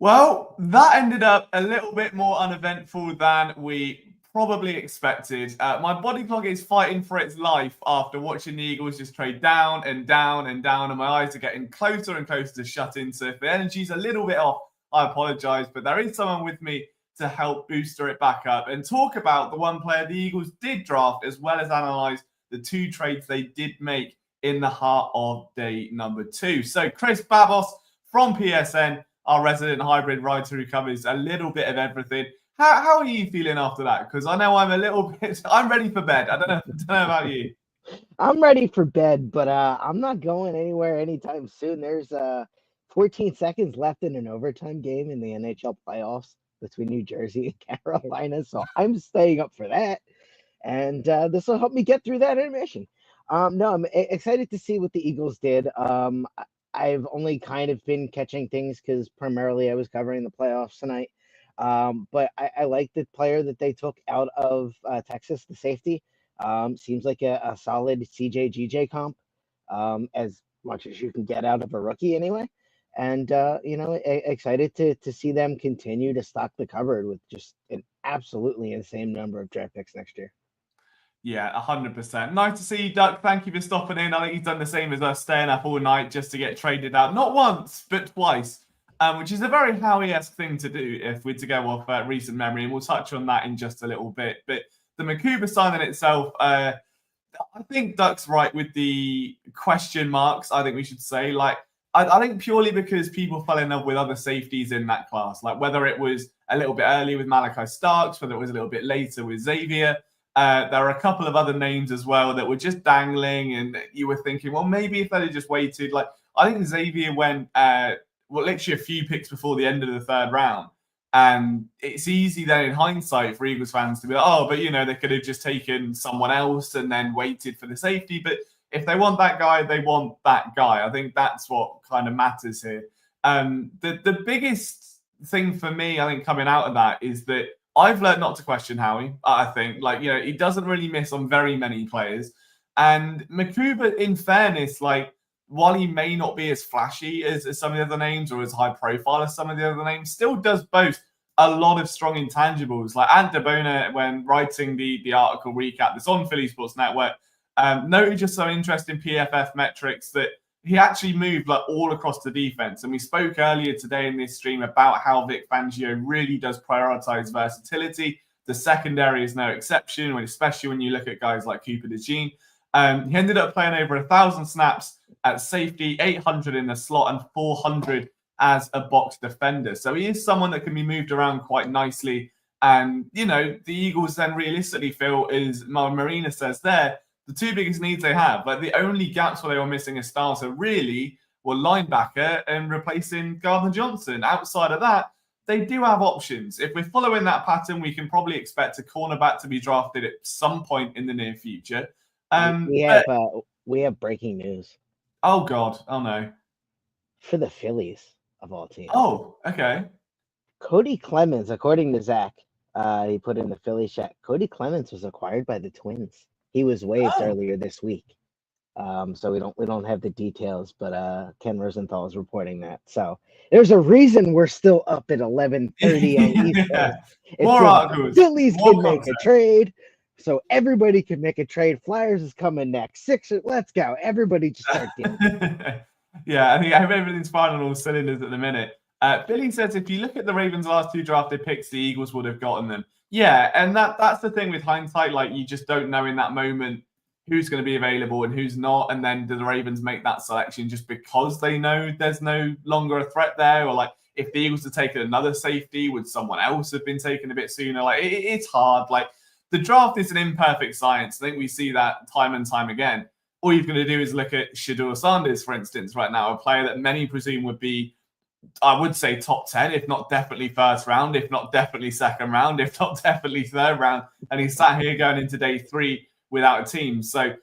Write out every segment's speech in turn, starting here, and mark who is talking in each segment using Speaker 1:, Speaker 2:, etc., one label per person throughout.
Speaker 1: Well, that ended up a little bit more uneventful than we probably expected. My body clock is fighting for its life after watching the Eagles just trade down and down and down, and my eyes are getting closer and closer to shutting. So if the energy's a little bit off, I apologize, but there is someone with me to help booster it back up and talk about the one player the Eagles did draft, as well as analyze the two trades they did make in the heart of day number 2. So Chris Babos from PSN, our resident hybrid writer who covers a little bit of everything. How are you feeling after that? Because I know I'm a little bit, I'm ready for bed. I don't know about you.
Speaker 2: I'm ready for bed, but I'm not going anywhere anytime soon. There's 14 seconds left in an overtime game in the NHL playoffs between New Jersey and Carolina, so I'm staying up for that, and this will help me get through that intermission. No, I'm excited to see what the Eagles did. I've only kind of been catching things because primarily I was covering the playoffs tonight. But I like the player that they took out of Texas, the safety. Seems like a solid CJ/GJ comp, as much as you can get out of a rookie anyway. And excited to see them continue to stock the cupboard with just an absolutely insane number of draft picks next year.
Speaker 1: Yeah, 100%. Nice to see you, Duck. Thank you for stopping in. I think he's done the same as us, staying up all night just to get traded out. Not once, but twice, which is a very Howie-esque thing to do if we're to go off recent memory. And we'll touch on that in just a little bit. But the Makuba signing itself, I think Duck's right with the question marks, I think we should say. Like, I think purely because people fell in love with other safeties in that class, like whether it was a little bit early with Malachi Starks, whether it was a little bit later with Xavier. There are a couple of other names as well that were just dangling, and you were thinking, well, maybe if they had just waited. Like, I think Xavier went, literally a few picks before the end of the third round. And it's easy then in hindsight for Eagles fans to be like, oh, but, they could have just taken someone else and then waited for the safety. But if they want that guy, they want that guy. I think that's what kind of matters here. The biggest thing for me, I think, coming out of that is that I've learned not to question Howie. I think, he doesn't really miss on very many players. And Makuba, in fairness, while he may not be as flashy as some of the other names or as high profile as some of the other names, still does boast a lot of strong intangibles. Like Ant DeBona, when writing the article recap that's on Philly Sports Network, noted just some interesting PFF metrics that he actually moved all across the defense. And we spoke earlier today in this stream about how Vic Fangio really does prioritize versatility. The secondary is no exception, especially when you look at guys like Cooper DeJean. He ended up playing over 1,000 snaps at safety, 800 in the slot, and 400 as a box defender. So he is someone that can be moved around quite nicely. And, the Eagles then realistically feel, as Marina says there, the two biggest needs they have, the only gaps where they were missing a starter really were linebacker and replacing Gardner Johnson. Outside of that, they do have options. If we're following that pattern, we can probably expect a cornerback to be drafted at some point in the near future.
Speaker 2: We have breaking news.
Speaker 1: Oh, God. Oh, no.
Speaker 2: For the Phillies, of all teams.
Speaker 1: Oh, okay.
Speaker 2: Cody Clemens, according to Zach, he put in the Philly chat, Cody Clemens was acquired by the Twins. He was waived earlier this week. So we don't have the details, but Ken Rosenthal is reporting that. So there's a reason we're still up at 11:30 on East Coast.
Speaker 1: More articles.
Speaker 2: Phillies can make a trade, so everybody can make a trade. Flyers is coming next. Sixers, let's go. Everybody just start dealing.
Speaker 1: Yeah, I think everything's fine on all cylinders at the minute. Billy says if you look at the Ravens' last two drafted picks, the Eagles would have gotten them. Yeah, and that's the thing with hindsight. You just don't know in that moment who's going to be available and who's not. And then do the Ravens make that selection just because they know there's no longer a threat there? Or if the Eagles had taken another safety, would someone else have been taken a bit sooner? It's hard. The draft is an imperfect science. I think we see that time and time again. All you're going to do is look at Shedeur Sanders, for instance, right now, a player that many presume would be, I would say, top 10, if not definitely first round, if not definitely second round, if not definitely third round. And he's sat here going into day 3 without a team. So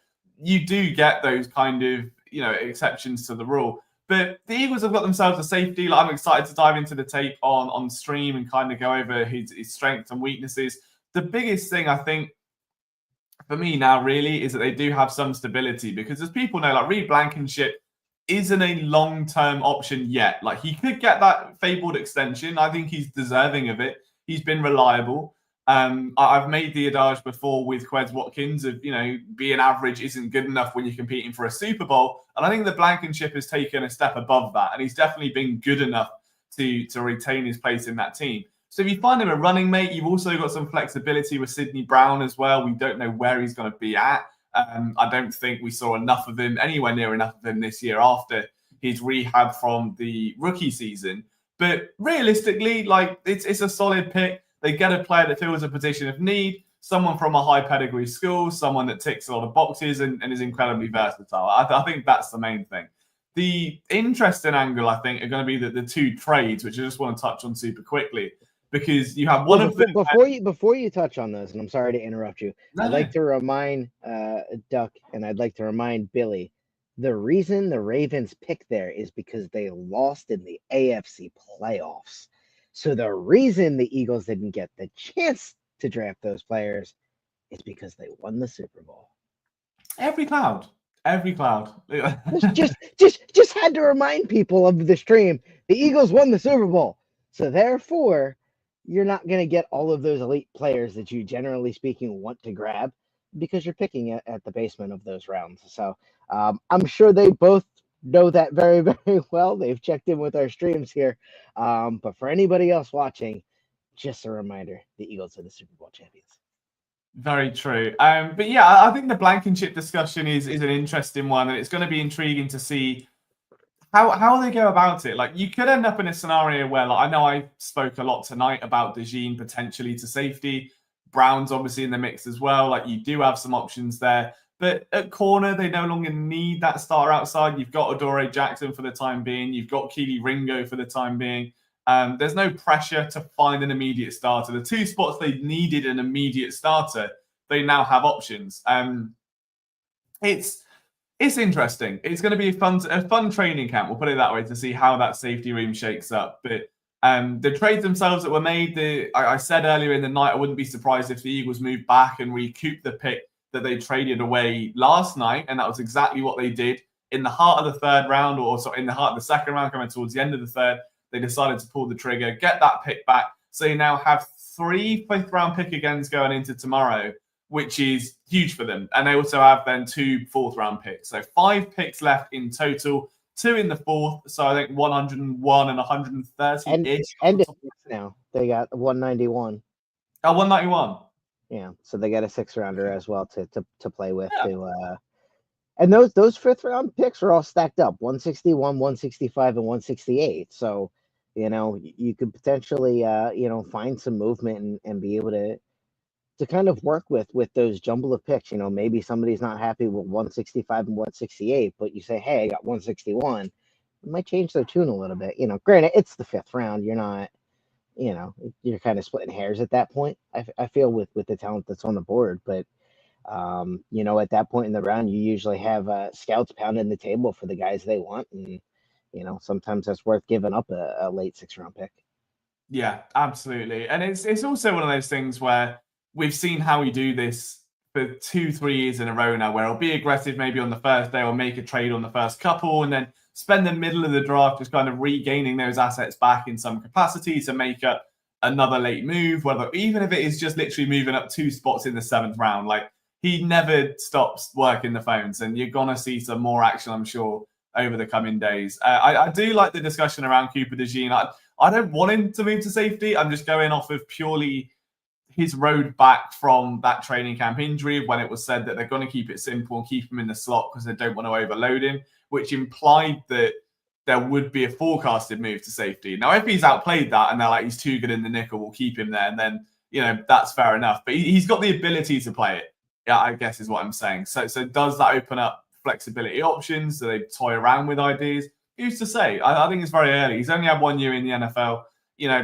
Speaker 1: you do get those kind of, exceptions to the rule. But the Eagles have got themselves a safety. I'm excited to dive into the tape on stream and kind of go over his strengths and weaknesses. The biggest thing, I think, for me now really is that they do have some stability because as people know, Reed Blankenship, isn't a long-term option yet. Like, he could get that fabled extension. I think he's deserving of it. He's been reliable. I've made the adage before with Quez Watkins of, being average isn't good enough when you're competing for a Super Bowl. And I think the Blankenship has taken a step above that. And he's definitely been good enough to retain his place in that team. So if you find him a running mate, you've also got some flexibility with Sidney Brown as well. We don't know where he's going to be at. I don't think we saw enough of him, anywhere near enough of him this year after his rehab from the rookie season. But realistically, like, it's a solid pick. They get a player that fills a position of need, someone from a high pedigree school, someone that ticks a lot of boxes and is incredibly versatile. I think that's the main thing. The interesting angle, I think, are going to be the two trades, which I just want to touch on super quickly, because you have one of them.
Speaker 2: Before you touch on those, and I'm sorry to interrupt you, I'd like to remind Duck, and I'd like to remind Billy, the reason the Ravens picked there is because they lost in the AFC playoffs. So the reason the Eagles didn't get the chance to draft those players is because they won the Super Bowl.
Speaker 1: Every cloud.
Speaker 2: just had to remind people of the stream. The Eagles won the Super Bowl. So therefore, you're not going to get all of those elite players that you, generally speaking, want to grab because you're picking at the basement of those rounds. So I'm sure they both know that very, very well. They've checked in with our streams here. But for anybody else watching, just a reminder, the Eagles are the Super Bowl champions.
Speaker 1: Very true. But yeah, I think the Blankenship discussion is an interesting one, and it's going to be intriguing to see how they go about it. Like, you could end up in a scenario where, like, I know I spoke a lot tonight about DeJean potentially to safety. Brown's obviously in the mix as well. Like, you do have some options there. But at corner, they no longer need that starter outside. You've got Adoree Jackson for the time being. You've got Keely Ringo for the time being. There's no pressure to find an immediate starter. The two spots they needed an immediate starter, they now have options. It's interesting. It's going to be a fun training camp. We'll put it that way, to see how that safety room shakes up. But the trades themselves that were made, I said earlier in the night, I wouldn't be surprised if the Eagles moved back and recouped the pick that they traded away last night, and that was exactly what they did. In the heart of the third round, or in the heart of the second round, coming towards the end of the third, they decided to pull the trigger, get that pick back. So you now have 3 fifth-round pick agains going into tomorrow, which is huge for them. And they also have then 2 fourth-round picks. So 5 picks left in total, 2 in the fourth. So I think 101 and 130-ish.
Speaker 2: And now they got 191.
Speaker 1: Oh, 191.
Speaker 2: Yeah, so they got a 6th-rounder as well to play with. Yeah. And those 5th-round picks are all stacked up: 161, 165, and 168. So, you could potentially, find some movement and be able to kind of work with those jumble of picks. Maybe somebody's not happy with 165 and 168, but you say, hey, I got 161. It might change their tune a little bit. Granted, it's the 5th round. You're not, you're kind of splitting hairs at that point. I feel with the talent that's on the board, but at that point in the round, you usually have scouts pounding the table for the guys they want, and sometimes that's worth giving up a late 6th-round pick.
Speaker 1: Yeah, absolutely. And it's also one of those things where we've seen how we do this for 2-3 years in a row now, where it'll be aggressive maybe on the first day or make a trade on the first couple, and then spend the middle of the draft just kind of regaining those assets back in some capacity to make up another late move, even if it is just literally moving up 2 spots in the 7th round. Like, he never stops working the phones, and you're going to see some more action, I'm sure, over the coming days. I do like the discussion around Cooper DeJean. I don't want him to move to safety. I'm just going off of purely his road back from that training camp injury, when it was said that they're going to keep it simple and keep him in the slot because they don't want to overload him, which implied that there would be a forecasted move to safety. Now, if he's outplayed that and they're like, he's too good in the nickel, we'll keep him there, and then, that's fair enough. But he's got the ability to play it. Yeah, I guess is what I'm saying. So does that open up flexibility options? Do they toy around with ideas? Who's to say? I think it's very early. He's only had 1 year in the NFL.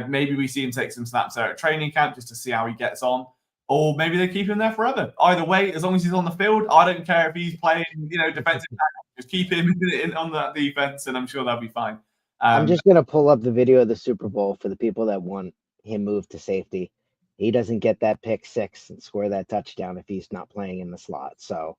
Speaker 1: Maybe we see him take some snaps there at training camp just to see how he gets on. Or maybe they keep him there forever. Either way, as long as he's on the field, I don't care if he's playing, defensive tackle. Just keep him on that defense, and I'm sure they'll be fine.
Speaker 2: I'm just going to pull up the video of the Super Bowl for the people that want him moved to safety. He doesn't get that pick 6 and score that touchdown if he's not playing in the slot. So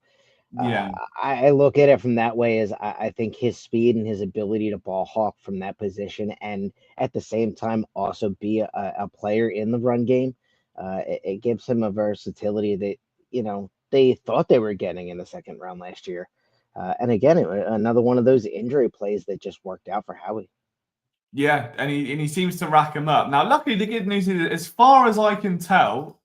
Speaker 1: Yeah.
Speaker 2: I look at it from that way as I think his speed and his ability to ball hawk from that position, and at the same time also be a player in the run game. It gives him a versatility that they thought they were getting in the second round last year. And again, another one of those injury plays that just worked out for Howie.
Speaker 1: Yeah, and he seems to rack them up. Now, luckily, the good news is, as far as I can tell,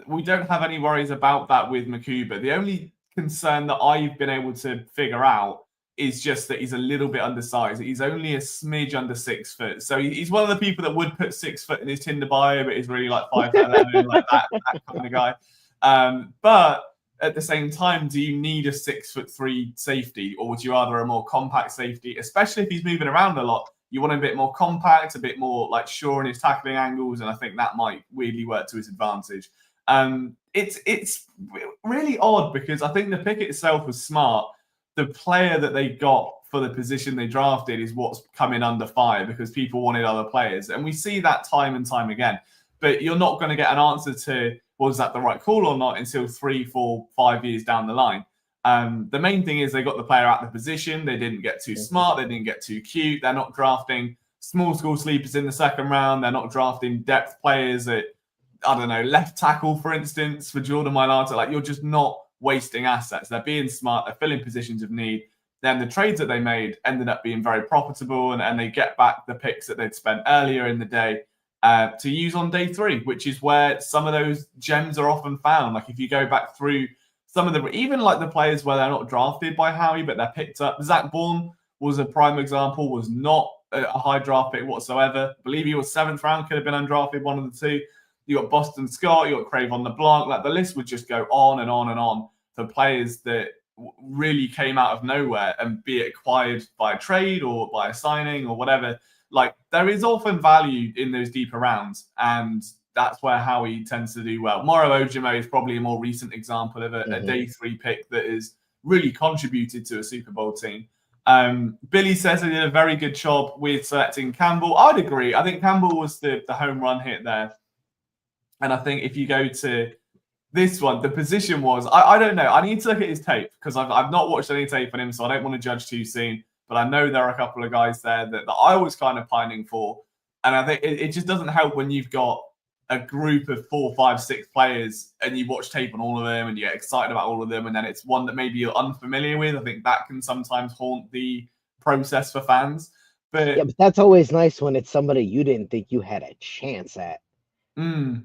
Speaker 1: we don't have any worries about that with Makuba. The only concern that I've been able to figure out is just that he's a little bit undersized. He's only a smidge under 6 foot. So he's one of the people that would put 6 foot in his Tinder bio, but he's really like 5'11", like that kind of guy. But at the same time, do you need a 6'3" safety, or would you rather a more compact safety, especially if he's moving around a lot? You want him a bit more compact, a bit more like sure in his tackling angles, and I think that might weirdly work to his advantage. It's really odd because I think the pick itself was smart. The player that they got for the position they drafted is what's coming under fire because people wanted other players, and we see that time and time again. But you're not going to get an answer to was that the right call or not until 3, 4, 5 years down the line. The main thing is they got the player out of the position. They didn't get too smart. They didn't get too cute. They're not drafting small school sleepers in the second round. They're not drafting depth players at, I don't know, left tackle, for instance, for Jordan Mailata. Like, you're just not wasting assets. They're being smart. They're filling positions of need. Then the trades that they made ended up being very profitable, and they get back the picks that they'd spent earlier in the day to use on day 3, which is where some of those gems are often found. Like, if you go back through some of the, even like the players where they're not drafted by Howie, but they're picked up. Zach Bourne was a prime example, was not a high draft pick whatsoever. I believe he was 7th round, could have been undrafted, one of the two. You got Boston Scott, you got Cravon LeBlanc. Like, the list would just go on and on and on for players that really came out of nowhere, and be it acquired by a trade or by a signing or whatever. Like, there is often value in those deeper rounds, and that's where Howie tends to do well. Moro Ojomo is probably a more recent example of a day 3 pick that has really contributed to a Super Bowl team. Billy says they did a very good job with selecting Campbell. I'd agree. I think Campbell was the home run hit there. And I think if you go to this one, the position was, I don't know. I need to look at his tape because I've not watched any tape on him, so I don't want to judge too soon. But I know there are a couple of guys there that I was kind of pining for. And I think it just doesn't help when you've got a group of 4, 5, 6 players and you watch tape on all of them and you get excited about all of them, and then it's one that maybe you're unfamiliar with. I think that can sometimes haunt the process for fans. But
Speaker 2: yeah, but that's always nice when it's somebody you didn't think you had a chance at.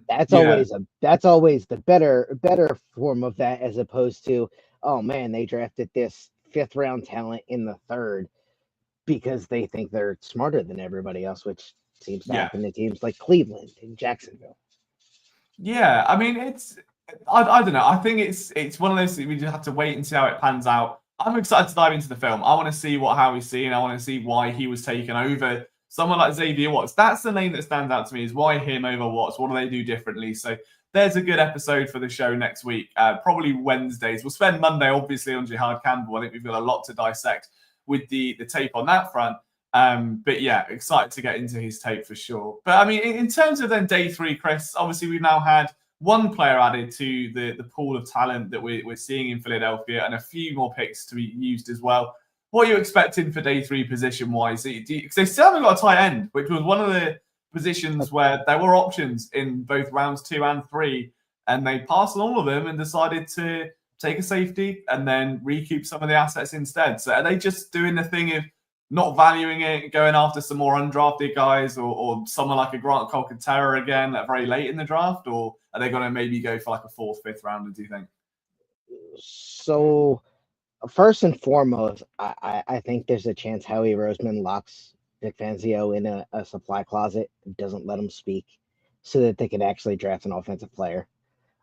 Speaker 2: That's always the better form of that, as opposed to, oh man, they drafted this 5th round talent in the 3rd because they think they're smarter than everybody else, which seems to happen to teams like Cleveland and Jacksonville.
Speaker 1: Yeah, I mean, I don't know. I think it's one of those things we just have to wait and see how it pans out. I'm excited to dive into the film. I want to see what Howie's seeing. I want to see why he was taken over someone like Xavier Watts. That's the name that stands out to me, is why him over Watts? What do they do differently? So there's a good episode for the show next week, probably Wednesdays. We'll spend Monday, obviously, on Jihad Campbell. I think we've got a lot to dissect with the tape on that front. But yeah, excited to get into his tape for sure. But I mean, in terms of then day 3, Chris, obviously we've now had one player added to the pool of talent that we're seeing in Philadelphia, and a few more picks to be used as well. What are you expecting for day 3 position-wise? Because they still haven't got a tight end, which was one of the positions where there were options in both rounds 2 and 3, and they passed on all of them and decided to take a safety and then recoup some of the assets instead. So are they just doing the thing of not valuing it, going after some more undrafted guys, or someone like a Grant Calcaterra again very late in the draft? Or are they going to maybe go for like a 4th, 5th rounder, do you think?
Speaker 2: So first and foremost, I think there's a chance Howie Roseman locks Vic Fangio in a supply closet and doesn't let him speak so that they can actually draft an offensive player.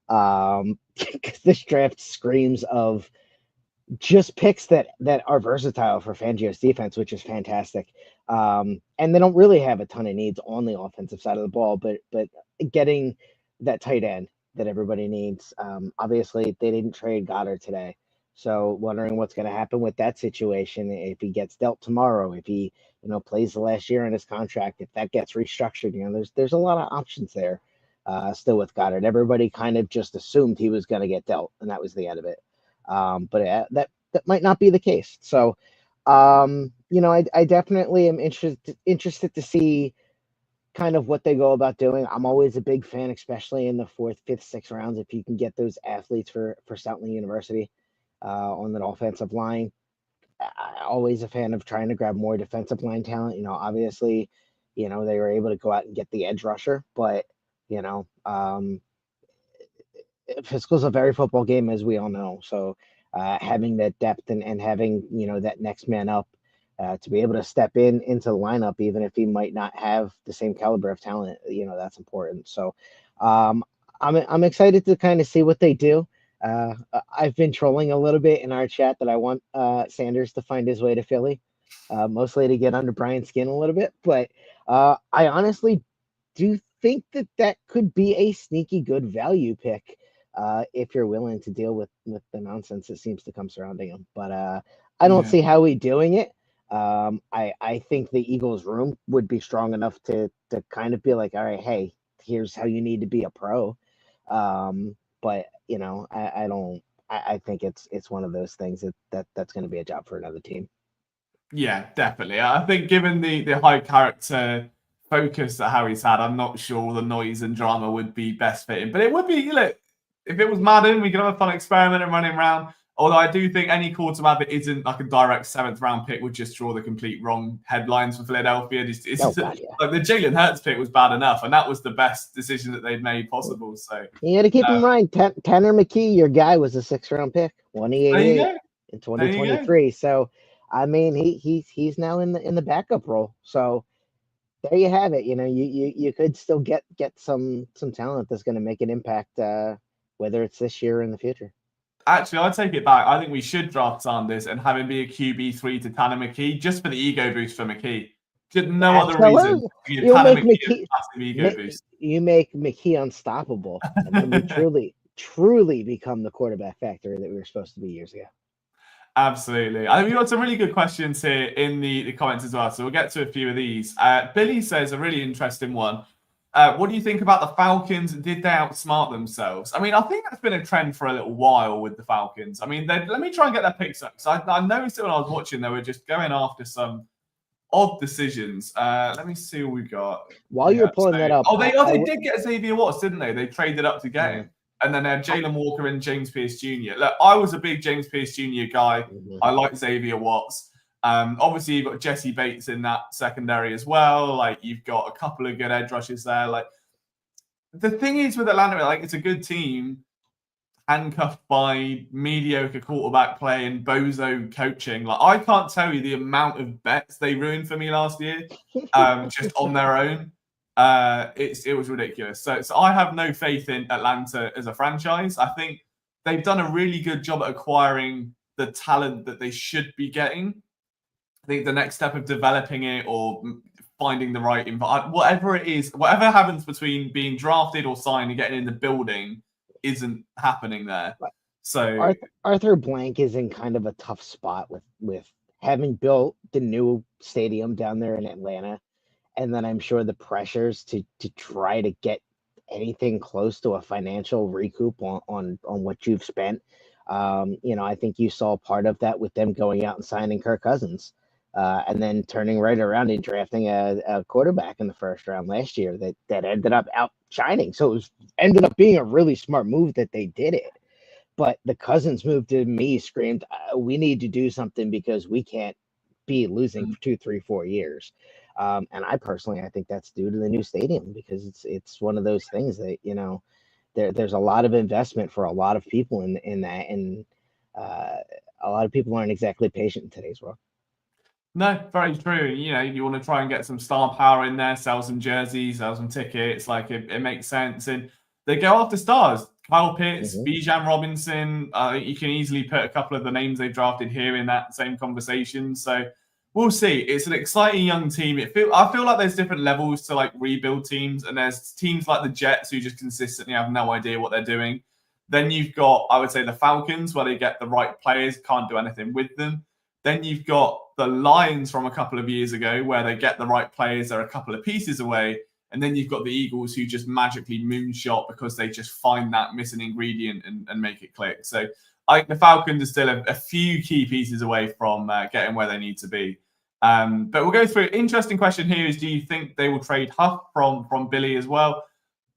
Speaker 2: Because this draft screams of just picks that are versatile for Fangio's defense, which is fantastic. And they don't really have a ton of needs on the offensive side of the ball, but getting that tight end that everybody needs. Obviously, they didn't trade Goddard today. So wondering what's going to happen with that situation, if he gets dealt tomorrow, if he plays the last year in his contract, if that gets restructured. There's a lot of options there still with Goddard. Everybody kind of just assumed he was going to get dealt, and that was the end of it. But that might not be the case. So, I definitely am interested to see kind of what they go about doing. I'm always a big fan, especially in the fourth, fifth, sixth rounds, if you can get those athletes for Southland University on that offensive line. Always a fan of trying to grab more defensive line talent. Obviously, they were able to go out and get the edge rusher, but you know, Fiscal's a very football game, as we all know. So having that depth and having that next man up to be able to step into the lineup, even if he might not have the same caliber of talent, that's important. So I'm excited to kind of see what they do. I've been trolling a little bit in our chat that I want Sanders to find his way to Philly, mostly to get under Brian's skin a little bit. But I honestly do think that could be a sneaky good value pick if you're willing to deal with the nonsense that seems to come surrounding him. But I don't see how we doing it. I think the Eagles' room would be strong enough to kind of be like, all right, hey, here's how you need to be a pro. But I don't. I think it's one of those things that's going to be a job for another team.
Speaker 1: Yeah, definitely. I think given the high character focus that Harry's had, I'm not sure the noise and drama would be best fitting. But it would be, if it was Madden, we could have a fun experiment and running around. Although I do think any quarterback that isn't like a direct 7th round pick would just draw the complete wrong headlines for Philadelphia. Like the Jalen Hurts pick was bad enough, and that was the best decision that they'd made possible. So
Speaker 2: you got to keep in mind, Tanner McKee, your guy, was a 6th round pick, 188 in 2023. So I mean, he's now in the backup role. So there you have it. You could still get some talent that's going to make an impact, whether it's this year or in the future.
Speaker 1: Actually, I'll take it back. I think we should draft Sanders and have him be a QB3 to Tanner McKee just for the ego boost for McKee. No other reason.
Speaker 2: You make McKee unstoppable, and then we truly become the quarterback factory that we were supposed to be years ago.
Speaker 1: Absolutely. I think we've got some really good questions here in the comments as well. So we'll get to a few of these. Billy says a really interesting one. What do you think about the Falcons? Did they outsmart themselves? I mean, I think that's been a trend for a little while with the Falcons. I mean, let me try and get their picks up. So I noticed it when I was watching, they were just going after some odd decisions. Let me see what we got.
Speaker 2: While you're pulling that up.
Speaker 1: They did get Xavier Watts, didn't they? They traded up to get him. And then they had Jalen Walker and James Pierce Jr. Look, I was a big James Pierce Jr. guy. I like Xavier Watts. Obviously, you've got Jesse Bates in that secondary as well. Like, you've got a couple of good edge rushes there. Like, the thing is with Atlanta, like, it's a good team handcuffed by mediocre quarterback play and bozo coaching. Like, I can't tell you the amount of bets they ruined for me last year, just on their own. It was ridiculous. So I have no faith in Atlanta as a franchise. I think they've done a really good job at acquiring the talent that they should be getting. I think the next step of developing it or finding the right whatever it is, whatever happens between being drafted or signed and getting in the building isn't happening there. So
Speaker 2: Arthur Blank is in kind of a tough spot with having built the new stadium down there in Atlanta. And then I'm sure the pressures to try to get anything close to a financial recoup on what you've spent. I think you saw part of that with them going out and signing Kirk Cousins. And then turning right around and drafting a quarterback in the first round last year that ended up outshining. So it ended up being a really smart move that they did it. But the Cousins move to me screamed, we need to do something because we can't be losing for 2, 3, 4 years. And I think that's due to the new stadium because it's one of those things that, there's a lot of investment for a lot of people in that. And a lot of people aren't exactly patient in today's world.
Speaker 1: No, very true. You want to try and get some star power in there, sell some jerseys, sell some tickets. Like it makes sense. And they go after stars. Kyle Pitts, Bijan Robinson. You can easily put a couple of the names they've drafted here in that same conversation. So we'll see. It's an exciting young team. I feel like there's different levels to like rebuild teams, and there's teams like the Jets who just consistently have no idea what they're doing. Then you've got, I would say, the Falcons where they get the right players, can't do anything with them. Then you've got the Lions from a couple of years ago where they get the right players, they're a couple of pieces away. And then you've got the Eagles who just magically moonshot because they just find that missing ingredient and make it click. So I think the Falcons are still a few key pieces away from getting where they need to be. But we'll go through. Interesting question here is: do you think they will trade Huff from Billy as well?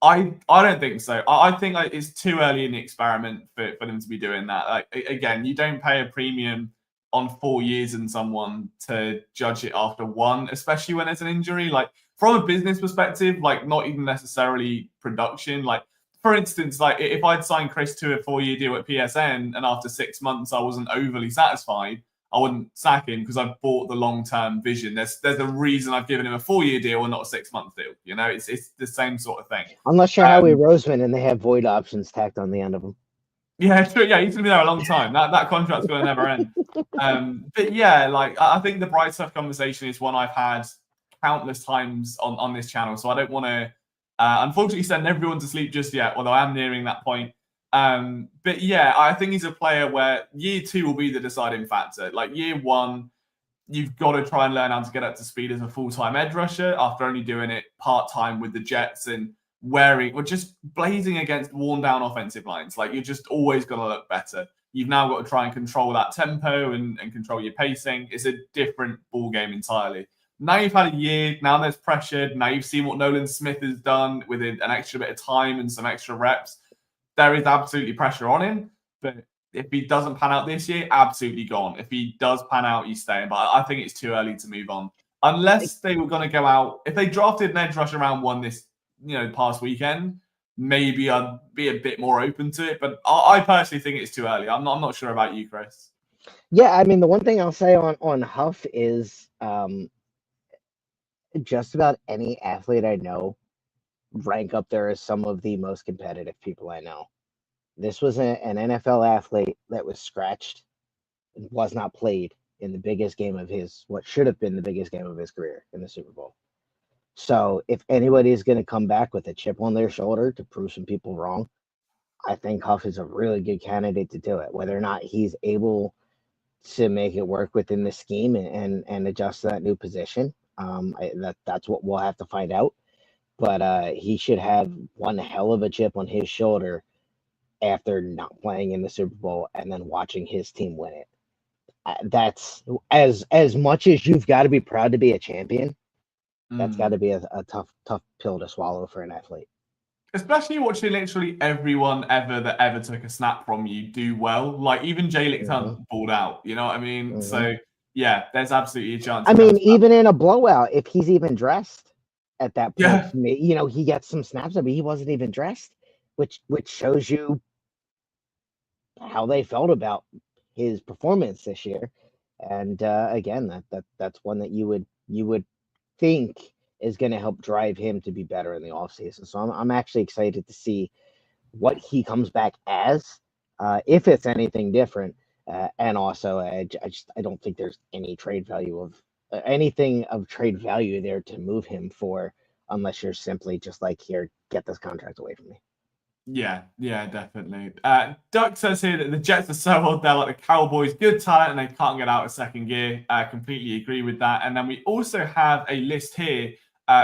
Speaker 1: I don't think so. I think it's too early in the experiment for them to be doing that. Like again, you don't pay a premium on 4 years in someone to judge it after one, especially when there's an injury. Like from a business perspective, like not even necessarily production. Like for instance, like if I'd signed Chris to a 4-year deal at PSN and after 6 months I wasn't overly satisfied, I wouldn't sack him because I've bought the long-term vision. There's a reason I've given him a 4-year deal and not a 6-month deal. You know, it's the same sort of thing.
Speaker 2: Unless you're Howie Roseman and they have void options tacked on the end of them.
Speaker 1: Yeah, true. Yeah, he's gonna be there a long time. That contract's gonna never end. But yeah, like I think the bright stuff conversation is one I've had countless times on this channel. So I don't want to unfortunately send everyone to sleep just yet, although I am nearing that point. But yeah, I think he's a player where year 2 will be the deciding factor. Like year 1, you've got to try and learn how to get up to speed as a full-time edge rusher after only doing it part-time with the Jets and just blazing against worn-down offensive lines. Like you're just always going to look better. You've now got to try and control that tempo and control your pacing. It's a different ball game entirely. Now you've had a year. Now there's pressure. Now you've seen what Nolan Smith has done with an extra bit of time and some extra reps. There is absolutely pressure on him, but if he doesn't pan out this year, absolutely gone. If he does pan out, he's staying. But I think it's too early to move on. Unless they were going to go out, if they drafted an edge rusher round 1 this, past weekend, maybe I'd be a bit more open to it. But I personally think it's too early. I'm not sure about you, Chris.
Speaker 2: Yeah, I mean, the one thing I'll say on Huff is just about any athlete I know rank up there as some of the most competitive people I know. This was an NFL athlete that was scratched and was not played in the biggest game of what should have been the biggest game of his career in the Super Bowl. So if anybody is going to come back with a chip on their shoulder to prove some people wrong, I think Huff is a really good candidate to do it. Whether or not he's able to make it work within the scheme and adjust to that new position, that's what we'll have to find out. But he should have one hell of a chip on his shoulder after not playing in the Super Bowl and then watching his team win it. That's as much as you've got to be proud to be a champion. That's got to be a tough pill to swallow for an athlete.
Speaker 1: Especially watching literally everyone that ever took a snap from you do well. Like even Jalen Hunt balled out. You know what I mean? Mm-hmm. So yeah, there's absolutely a chance.
Speaker 2: I mean, even in a blowout, if he's even dressed at that point, he gets some snaps. I mean, he wasn't even dressed, which shows you how they felt about his performance this year. And again, that's one that you would think is going to help drive him to be better in the offseason. So I'm actually excited to see what he comes back as, if it's anything different. And also, I don't think there's any trade value of anything of trade value there to move him for, unless you're simply just like, here, get this contract away from me.
Speaker 1: Yeah, definitely. Duck says here that the Jets are so old, they're like the Cowboys, good talent, and they can't get out of second gear. Completely agree with that. And then we also have a list here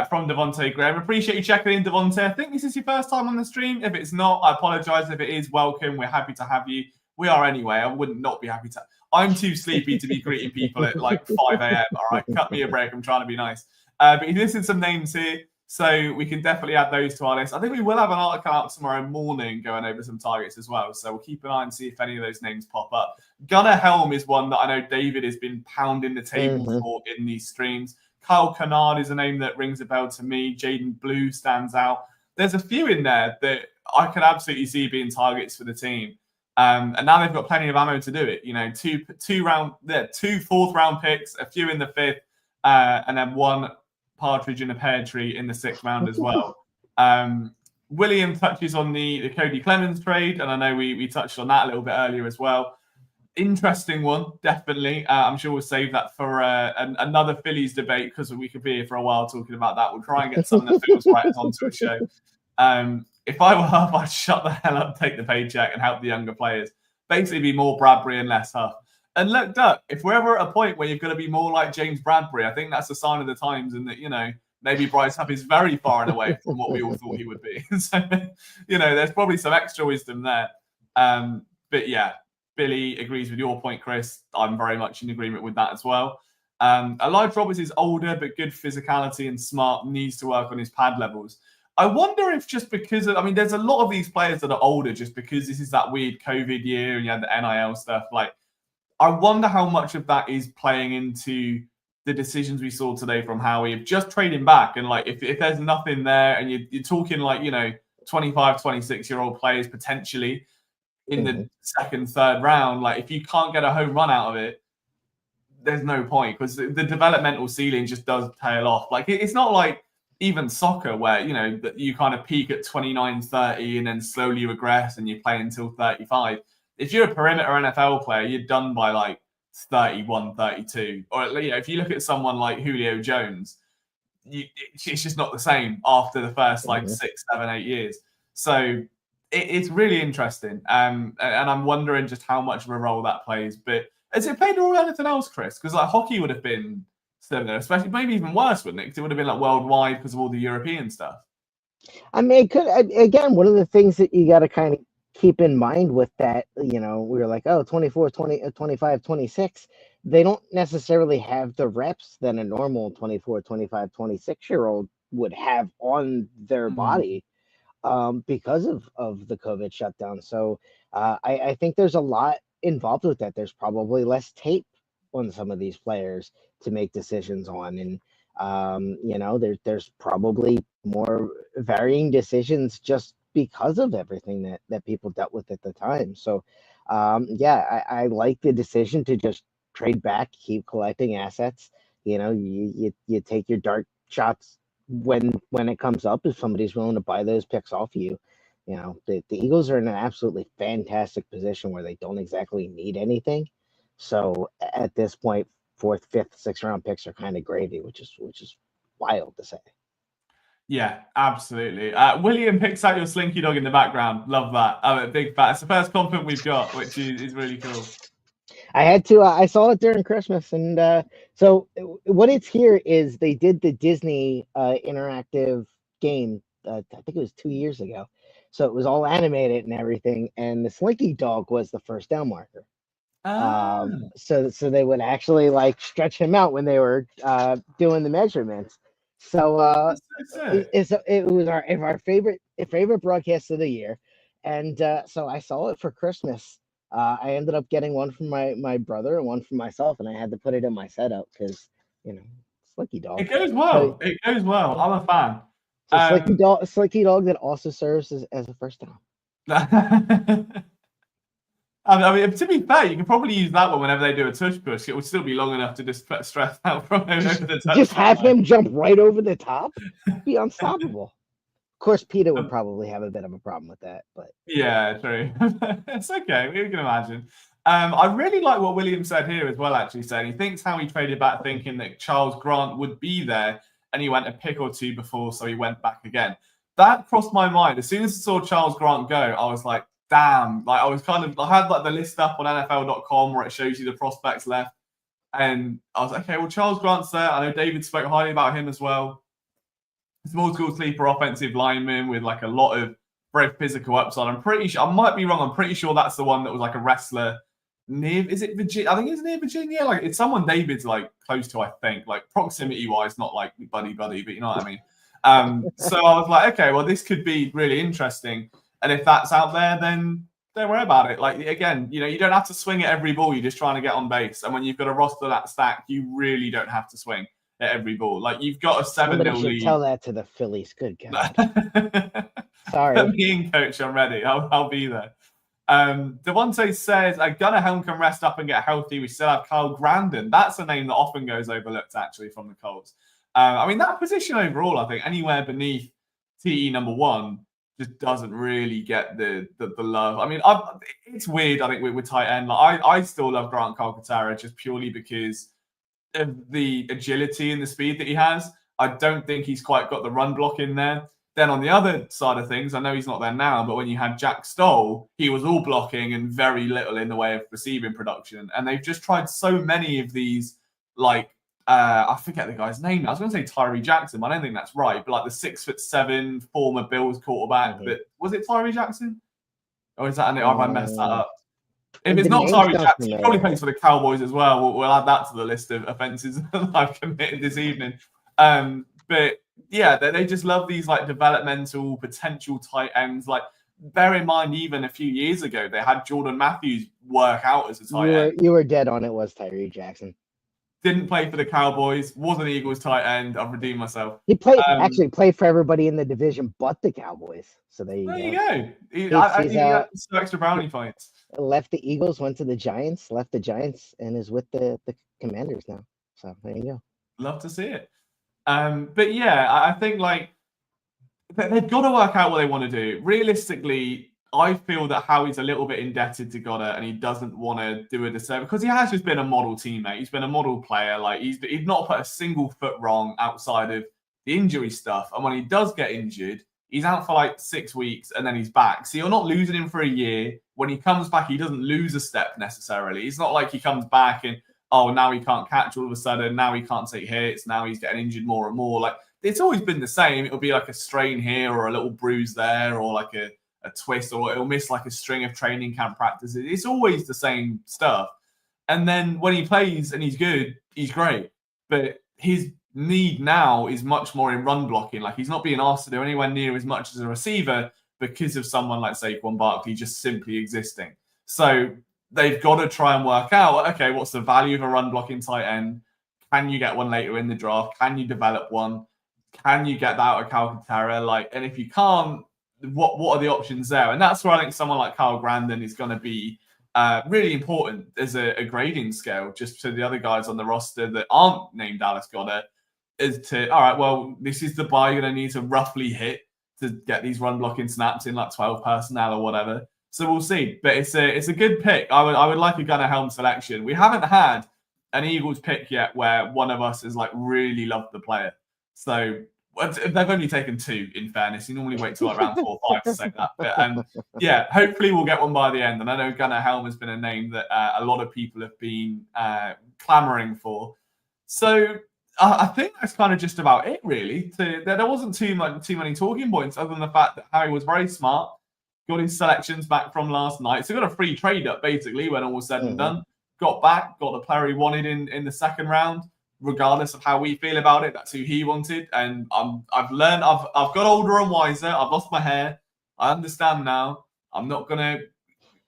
Speaker 1: from Devontae Graham. Appreciate you checking in, Devontae. I think this is your first time on the stream. If it's not, I apologize. If it is, welcome. We're happy to have you. We are anyway. I wouldn't not be happy to. I'm too sleepy to be greeting people at like 5 a.m. All right, cut me a break. I'm trying to be nice. But he listed some names here. So we can definitely add those to our list. I think we will have an article out tomorrow morning going over some targets as well. So we'll keep an eye and see if any of those names pop up. Gunnar Helm is one that I know David has been pounding the table for in these streams. Kyle Kennard is a name that rings a bell to me. Jaden Blue stands out. There's a few in there that I could absolutely see being targets for the team. And now they've got plenty of ammo to do it. Two fourth-round picks, a few in the fifth, and then one partridge in a pear tree in the 6th round as well. William touches on the Cody Clemens trade, and I know we touched on that a little bit earlier as well. Interesting one, definitely. I'm sure we'll save that for another Phillies debate because we could be here for a while talking about that. We'll try and get some of the Phillies writers onto a show. If I were Huff, I'd shut the hell up, take the paycheck, and help the younger players. Basically be more Bradbury and less Huff. And look, Duck, if we're ever at a point where you're going to be more like James Bradbury, I think that's a sign of the times, and that, maybe Bryce Huff is very far and away from what we all thought he would be. So, there's probably some extra wisdom there. But yeah, Billy agrees with your point, Chris. I'm very much in agreement with that as well. Elijah Roberts is older, but good physicality and smart, needs to work on his pad levels. I wonder if just because I mean, there's a lot of these players that are older just because this is that weird COVID year and you had the NIL stuff. Like, I wonder how much of that is playing into the decisions we saw today from Howie of just trading back. And like, if there's nothing there and you're talking like, 25, 26-year-old players potentially in the second, third round, like if you can't get a home run out of it, there's no point because the developmental ceiling just does tail off. Like, it's not like even soccer where, you kind of peak at 29, 30 and then slowly regress and you play until 35. If you're a perimeter NFL player, you're done by like 31, 32. Or if you look at someone like Julio Jones, it's just not the same after the first like 6, 7, 8 years. So it's really interesting. And I'm wondering just how much of a role that plays. But has it played a role in anything else, Chris? Because like hockey would have been similar, especially maybe even worse, wouldn't it? Because it would have been like worldwide because of all the European stuff.
Speaker 2: I mean, it could, again, one of the things that you got to kind of keep in mind with that, we were like, 24, 20, 25, 26. They don't necessarily have the reps that a normal 24, 25, 26-year-old would have on their body because of the COVID shutdown. So I think there's a lot involved with that. There's probably less tape on some of these players to make decisions on. And, there's probably more varying decisions just because of everything that people dealt with at the time. So, I like the decision to just trade back, keep collecting assets. You take your dart shots when it comes up, if somebody's willing to buy those picks off you. The Eagles are in an absolutely fantastic position where they don't exactly need anything. So at this point, 4th, 5th, 6th round picks are kind of gravy, which is wild to say.
Speaker 1: Yeah, absolutely. William picks out your slinky dog in the background. Love that. I'm a big fan. It's the first compliment we've got, which is really cool.
Speaker 2: I had to. I saw it during Christmas, and so what it's here is they did the Disney interactive game. I think it was 2 years ago. So it was all animated and everything, and the Slinky dog was the first down marker. So they would actually like stretch him out when they were doing the measurements. So it was our favorite broadcast of the year, and so I saw it for Christmas. I ended up getting one from my brother and one from myself, and I had to put it in my setup because Slinky dog.
Speaker 1: It goes well. It goes well. I'm a fan.
Speaker 2: So Slinky dog that also serves as a first down.
Speaker 1: I mean, to be fair, you can probably use that one whenever they do a tush push. It would still be long enough to just put stress out from over the top.
Speaker 2: Just have him jump right over the top. Be unstoppable. Of course, Peter would probably have a bit of a problem with that, but
Speaker 1: yeah, true. It's okay. We can imagine. I really like what William said here as well. Actually, saying he thinks how he traded back, thinking that Charles Grant would be there, and he went a pick or two before, so he went back again. That crossed my mind as soon as I saw Charles Grant go. I was like, damn. Like I had like the list up on NFL.com where it shows you the prospects left, and I was like, okay, well Charles Grant's there. I know David spoke highly about him as well. Small school sleeper offensive lineman with like a lot of very physical upside. I'm pretty sure, I might be wrong. I'm pretty sure that's the one that was like a wrestler near, is it Virginia? I think it's near Virginia. Like it's someone David's like close to, I think, like proximity wise, not like buddy, but you know what I mean? So I was like, okay, well, this could be really interesting. And if that's out there, then don't worry about it. Like, again, you don't have to swing at every ball. You're just trying to get on base. And when you've got a roster that stacked, you really don't have to swing at every ball. Like, you've got a 7-0 lead.
Speaker 2: Tell that to the Phillies. Good God. Sorry.
Speaker 1: Put me in, coach. I'm ready. I'll be there. Devontae says, Gunnar Helm can rest up and get healthy. We still have Kyle Grandin. That's a name that often goes overlooked, actually, from the Colts. I mean, that position overall, I think, anywhere beneath TE number 1 just doesn't really get the love. I mean, it's weird, I think, with tight end. Like, I still love Grant Calcaterra just purely because of the agility and the speed that he has. I don't think he's quite got the run block in there. Then on the other side of things, I know he's not there now, but when you had Jack Stoll, he was all blocking and very little in the way of receiving production. And they've just tried so many of these, like, I forget the guy's name. I was going to say Tyree Jackson, but I don't think that's right. But like the 6'7" former Bills quarterback. But was it Tyree Jackson? Or is that? Have I messed that up? If it's
Speaker 2: The
Speaker 1: not
Speaker 2: name
Speaker 1: Tyree
Speaker 2: sounds
Speaker 1: Jackson, he probably
Speaker 2: familiar.
Speaker 1: plays for the Cowboys as well. We'll add that to the list of offences that I've committed this evening. But yeah, they just love these like developmental potential tight ends. Like, bear in mind, even a few years ago, they had Jordan Matthews work out as a tight end.
Speaker 2: You were dead on. It was Tyree Jackson.
Speaker 1: Didn't play for the Cowboys. Was an Eagles tight end. I've redeemed myself.
Speaker 2: He actually played for everybody in the division but the Cowboys. So there you
Speaker 1: go. He's
Speaker 2: got
Speaker 1: some extra brownie points.
Speaker 2: Left the Eagles, went to the Giants, left the Giants, and is with the Commanders now. So there you go.
Speaker 1: Love to see it. But yeah, I think like they've got to work out what they want to do. Realistically, I feel that Howie's a little bit indebted to Goddard, and he doesn't want to do a disservice because he has just been a model teammate. He's been a model player. Like he's not put a single foot wrong outside of the injury stuff. And when he does get injured, he's out for like 6 weeks and then he's back. So you're not losing him for a year. When he comes back, he doesn't lose a step necessarily. It's not like he comes back and, oh, now he can't catch all of a sudden. Now he can't take hits. Now he's getting injured more and more. Like, it's always been the same. It'll be like a strain here or a little bruise there or like a twist, or it'll miss like a string of training camp practices. It's always the same stuff. And then when he plays and he's good, he's great. But his need now is much more in run blocking. Like, he's not being asked to do anywhere near as much as a receiver because of someone like Saquon Barkley just simply existing. So they've got to try and work out, okay, what's the value of a run blocking tight end? Can you get one later in the draft? Can you develop one? Can you get that out of Calcaterra? Like, and if you can't, what are the options there? And that's where I think someone like Kyle Grandin is going to be really important as a grading scale, just to the other guys on the roster that aren't named Dallas Goedert, is to, all right, well, this is the bar you're going to need to roughly hit to get these run blocking snaps in like 12 personnel or whatever. So we'll see. But it's a good pick. I would like a Gunnar Helm selection. We haven't had an Eagles pick yet where one of us has like really loved the player. So they've only taken 2, in fairness. You normally wait till like round 4 or 5 to say that. But yeah, hopefully we'll get one by the end. And I know Gunnar Helm has been a name that a lot of people have been clamoring for. So I think that's kind of just about it, really. There wasn't too many talking points other than the fact that Harry was very smart, got his selections back from last night. So got a free trade up, basically, when all was said and done. Got back, got the player he wanted in the second round. Regardless of how we feel about it, that's who he wanted. And I've learned, I've got older and wiser. I've lost my hair. I understand now. I'm not going to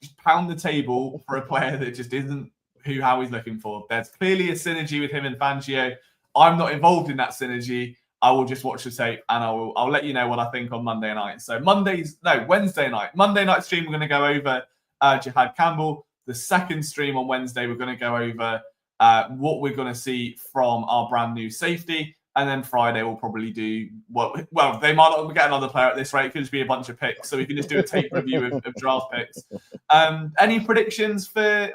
Speaker 1: just pound the table for a player that just isn't who Howie's looking for. There's clearly a synergy with him and Fangio. I'm not involved in that synergy. I will just watch the tape and I'll let you know what I think on Monday night. So Wednesday night. Monday night stream, we're going to go over Jihad Campbell. The second stream on Wednesday, we're going to go over what we're going to see from our brand new safety. And then Friday, we'll probably do well, they might not get another player at this rate. It could just be a bunch of picks. So we can just do a tape review of draft picks. Any predictions for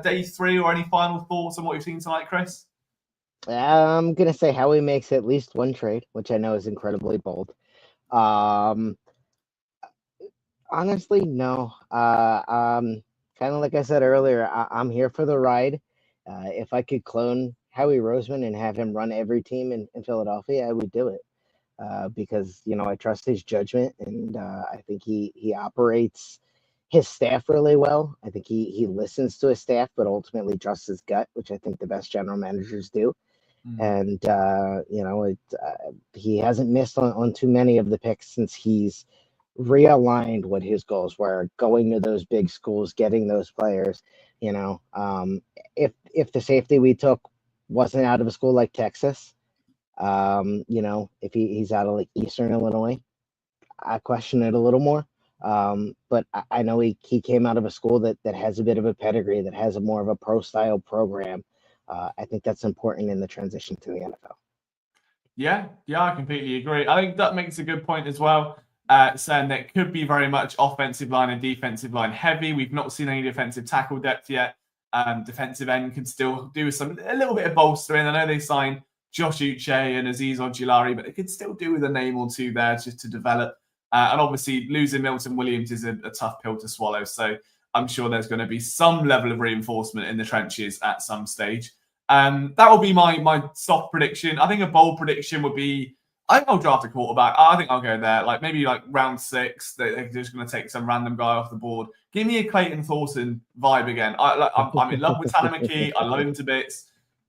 Speaker 1: day 3 or any final thoughts on what you've seen tonight, Chris?
Speaker 2: I'm going to say Howie makes at least one trade, which I know is incredibly bold. Honestly, no. Kind of like I said earlier, I'm here for the ride. If I could clone Howie Roseman and have him run every team in Philadelphia, I would do it because, I trust his judgment and I think he operates his staff really well. I think he listens to his staff, but ultimately trusts his gut, which I think the best general managers do. And, he hasn't missed on too many of the picks since he's realigned what his goals were, going to those big schools, getting those players. If the safety we took wasn't out of a school like Texas, if he's out of like Eastern Illinois, I question it a little more. But I know he came out of a school that has a bit of a pedigree, that has a more of a pro style program. I think that's important in the transition to the NFL. Yeah,
Speaker 1: I completely agree. I think that makes a good point as well. Saying that it could be very much offensive line and defensive line heavy. We've not seen any defensive tackle depth yet. Defensive end can still do a little bit of bolstering. I know they signed Josh Uche and Azeez Ojulari, but they could still do with a name or two there just to develop. And obviously losing Milton Williams is a tough pill to swallow. So I'm sure there's going to be some level of reinforcement in the trenches at some stage. That will be my soft prediction. I think a bold prediction would be I think I'll draft a quarterback. I think I'll go there. Like maybe like round 6, they're just going to take some random guy off the board. Give me a Clayton Thorson vibe again. I'm in love with Tanner McKee. I love him to bits.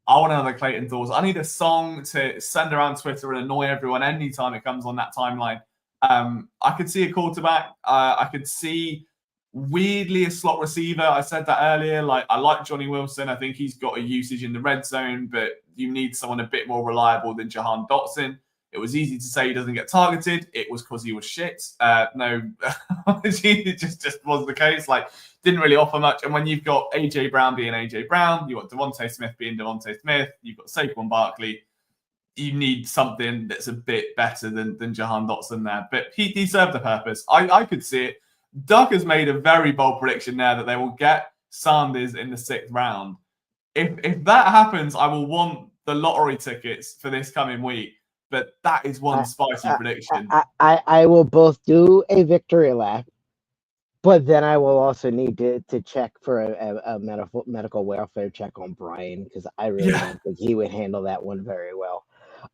Speaker 1: I want another Clayton Thorson. I need a song to send around Twitter and annoy everyone anytime it comes on that timeline. I could see a quarterback. I could see weirdly a slot receiver. I said that earlier. Like I like Johnny Wilson. I think he's got a usage in the red zone, but you need someone a bit more reliable than Jahan Dotson. It was easy to say he doesn't get targeted. It was because he was shit. No, it just wasn't the case. Like, didn't really offer much. And when you've got AJ Brown being AJ Brown, you've got Devontae Smith being Devontae Smith, you've got Saquon Barkley, you need something that's a bit better than Jahan Dotson there. But he served the purpose. I could see it. Doug has made a very bold prediction there that they will get Sanders in the 6th round. If that happens, I will want the lottery tickets for this coming week. But that is one spicy prediction.
Speaker 2: I will both do a victory lap, but then I will also need to check for a medical welfare check on Brian, because I really don't think he would handle that one very well.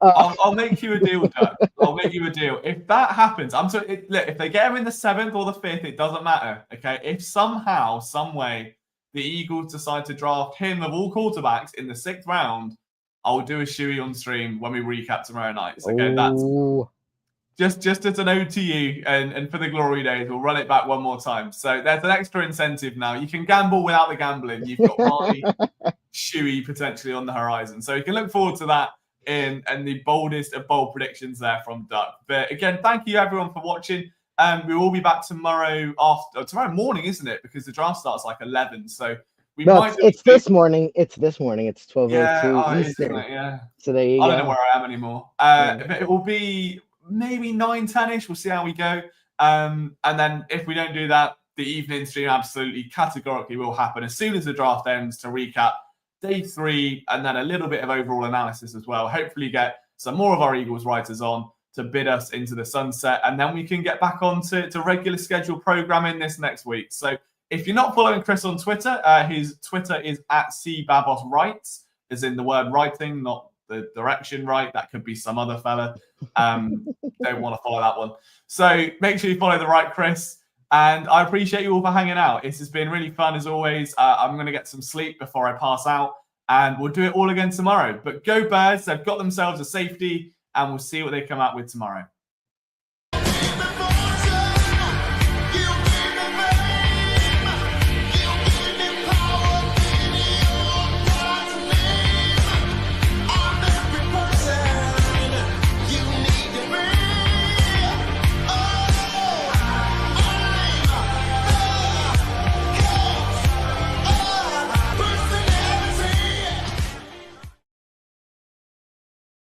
Speaker 1: I'll make you a deal, Doug. I'll make you a deal. If that happens, look, if they get him in the 7th or the 5th, it doesn't matter. Okay, if somehow, some way, the Eagles decide to draft him of all quarterbacks in the 6th round, I'll do a shoey on stream when we recap tomorrow night. Okay, that's just as an ode to you and for the glory days. We'll run it back one more time. So there's an extra incentive now. You can gamble without the gambling. You've got my shoey potentially on the horizon. So you can look forward to that and the boldest of bold predictions there from Doug. But again, thank you everyone for watching. We will be back tomorrow morning, isn't it? Because the draft starts like 11. So
Speaker 2: it's this morning. It's this morning. It's 12:02 Eastern.
Speaker 1: Yeah.
Speaker 2: So there you go.
Speaker 1: I don't know where I am anymore. But it will be maybe 9-10ish. We'll see how we go. And then if we don't do that, the evening stream absolutely categorically will happen as soon as the draft ends to recap day 3 and then a little bit of overall analysis as well. Hopefully get some more of our Eagles writers on to bid us into the sunset, and then we can get back on to regular scheduled programming this next week. So if you're not following Chris on Twitter, his Twitter is @CBabosWrites, as in the word writing, not the direction right. That could be some other fella. Don't want to follow that one. So make sure you follow the right Chris. And I appreciate you all for hanging out. This has been really fun as always. I'm going to get some sleep before I pass out, and we'll do it all again tomorrow. But go Birds. They've got themselves a safety, and we'll see what they come out with tomorrow.